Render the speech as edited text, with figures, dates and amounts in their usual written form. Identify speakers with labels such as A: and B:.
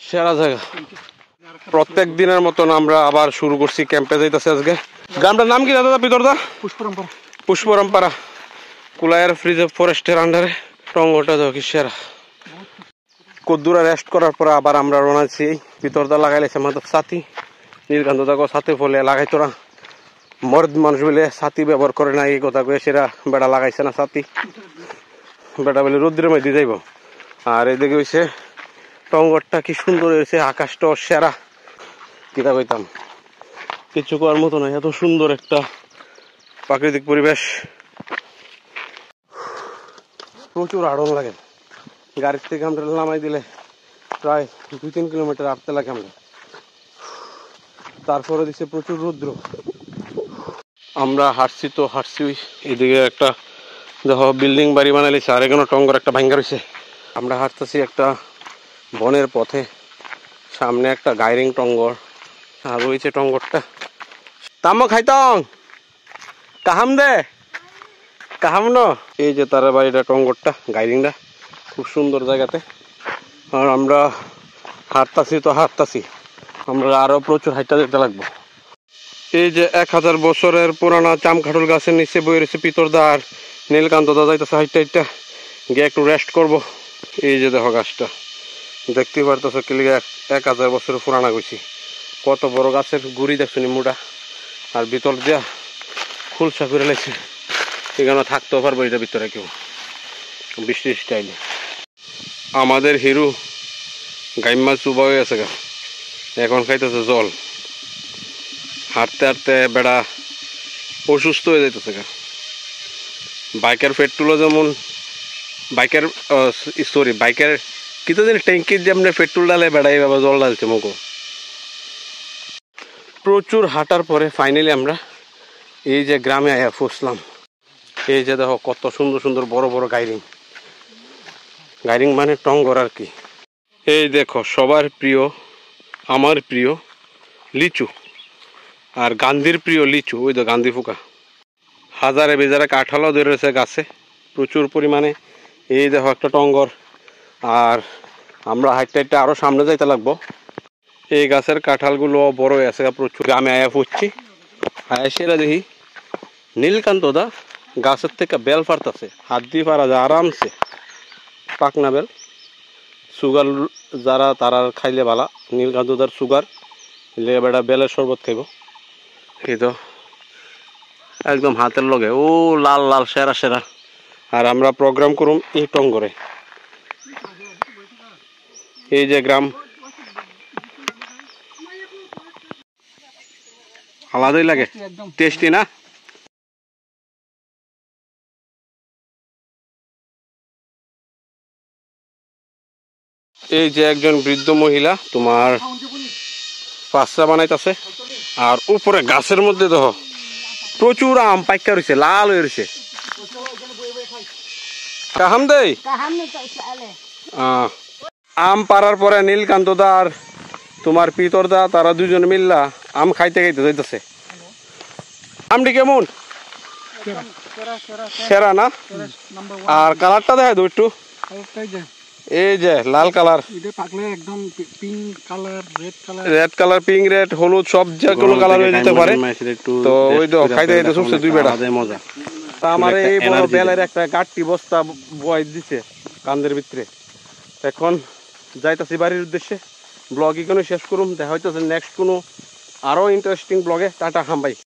A: সেরা জায়গা। প্রত্যেক দিনের মতন আমরা আবার শুরু করছি, ক্যাম্পে যাইতেছি আজকে। গ্রামটার নাম কি দাদা ভিতরদা? পুষ্পরমপাড়া, কুলায়ের ফ্রিজ ফরেস্টের আন্ডারে। টঙ্গটা যাও কি সেরা। কদ্দুরা রেস্ট করার পরে আবার আমরা রওনাছি। ভিতরদা লাগাইলেছে মাথার ছাতি, নীলকান্ত দাগো ছাতে ফলে লাগাই তোরা মর্দ মানুষ বলে ছাতি ব্যবহার করে না, এই কথা কয়ে সেরা বেড়া লাগাইছে না ছাতি। বেটা বলে রোদ্রের মধ্যে যাইব। আর এদিকে হয়েছে টঙ্গরটা কি সুন্দর হয়েছে, আকাশটাও সেরা। কিতা কইতাম, কিছু করার মতো নয়, এত সুন্দর একটা প্রাকৃতিক পরিবেশ। প্রচুর আড়ন লাগে। গাড়ির থেকে আমরা নামাই দিলে প্রায় 2-3 কিলোমিটার হাঁটতে লাগে আমরা। তারপরে দিচ্ছে প্রচুর রৌদ্র। আমরা হাঁটছি তো হাঁটছি, এদিকে একটা দেখো বিল্ডিং বাড়ি বানাইছে, আর এখানে টঙ্গর একটা ভাঙ্গা রয়েছে। আমরা হাঁটতেছি একটা বনের পথে, সামনে একটা গাইরিং টঙ্গর, আর রয়েছে টঙ্গরটা। তামো খাইতং কাহাম দে কাহাম ন। এই যে তার বাড়িটা টঙ্গরটা, গাইরিংটা খুব সুন্দর জায়গাতে। আর আমরা হাঁটতাছি তো হাঁটতাছি, আমরা আরো প্রচুর হাইটা যেতে লাগবো। এই যে 1000 বছরের পুরানা চামখাটুল গাছের নিচে বয়ে রয়েছে পিতরদা আর নীলকান্ত দা যাইতেছে হাইটা হাইটা গিয়ে একটু রেস্ট করব। এই যে দেখো গাছটা দেখতে পারতেছ, 1000 বছরের পুরানা গেছি। কত বড় গাছের গুড়ি দেখছো নিমুটা, আর ভিতর দিয়া খুলসা করে লাগছে। এখানে থাকতেও পারবো এটা ভিতরে কেউ, বৃষ্টি স্টাইলে। আমাদের হিরু গাইমা চুবা হয়ে আছে গা, এখন খাইতেছে জল। হাঁটতে হাঁটতে বেড়া অসুস্থ হয়ে যাইতেছে গা। বাইকের পেট্রোলও যেমন বাইকের কিন্তু জানি ট্যাঙ্কির যে আপনি পেট্রোল ডালে বেড়া এইভাবে জল ডালছে মুখো। প্রচুর হাঁটার পরে ফাইনালি আমরা এই যে গ্রামে আয়া ফুসলাম। এই যে দেখো কত সুন্দর সুন্দর বড় বড় গাইরিং, গাইরিং মানে টঙ্গর আর কি। এই দেখো সবার প্রিয়, আমার প্রিয় লিচু, আর গান্ধীর প্রিয় লিচু, ওই তো গান্ধী ফুকা। হাজারে বেজারে কাঁঠালও ধরেছে গাছে প্রচুর পরিমাণে। এই দেখো একটা টঙ্গর। আর আমরা হাইটটা হাইটটা আরো সামনে যাইতে লাগবো। এই গাছের কাঁঠালগুলো বড় হয়ে আছে প্রচুর। আমি আয়া ফুটছি, আয়া সেরা দেখি নীলকান্ত দা গাছের থেকে বেল ফাড়তেছে, হাত দিয়ে পারা যায় আরামসে। পাকনা বেল, সুগার যারা তারা খাইলে ভালা। নীলকান্ত দার সুগার বেটা বেলের শরবত খাইব। এই তো একদম হাতের লগে, ও লাল লাল সেরা সেরা। আর আমরা প্রোগ্রাম করুম এই টঙ্গরে। এই যে গ্রাম, আলাদাই লাগে, টেস্টি না? এই যে একজন বৃদ্ধ মহিলা তোমার পাঁচটা বানাইতেছে, আর উপরে গাছের মধ্যে দেখো প্রচুর আম পাইকা রয়েছে, লাল হয়ে রয়েছে। কাহাম দেই আম পাড়ার পরে নীলকান্ত দা আর তোমার পিতর দা তারা দুজন মিল্লা আম খাইতে খাইতে যাইতেছে। আমটি কেমন? সেরা না? আর কালারটা দেখা দো একটু। এই যে লাল colour, red colour, pink, red, হলুদ, সব যে কোনো কালার হয়ে যেতে পারে। তো ওই তো খাইতে খাইতে সবচেয়ে দুই বেড়া মজা। তা আমার এই বড় বেলের একটা গাঠটি বস্তা বয় দিছে কান্দের ভিতরে। এখন যাইতাছি বাড়ির উদ্দেশ্যে। ব্লগ এখানে শেষ করুম, দেখা হইতেছে নেক্সট কোনো আরো ইন্টারেস্টিং ব্লগে। টাটা হাম ভাই।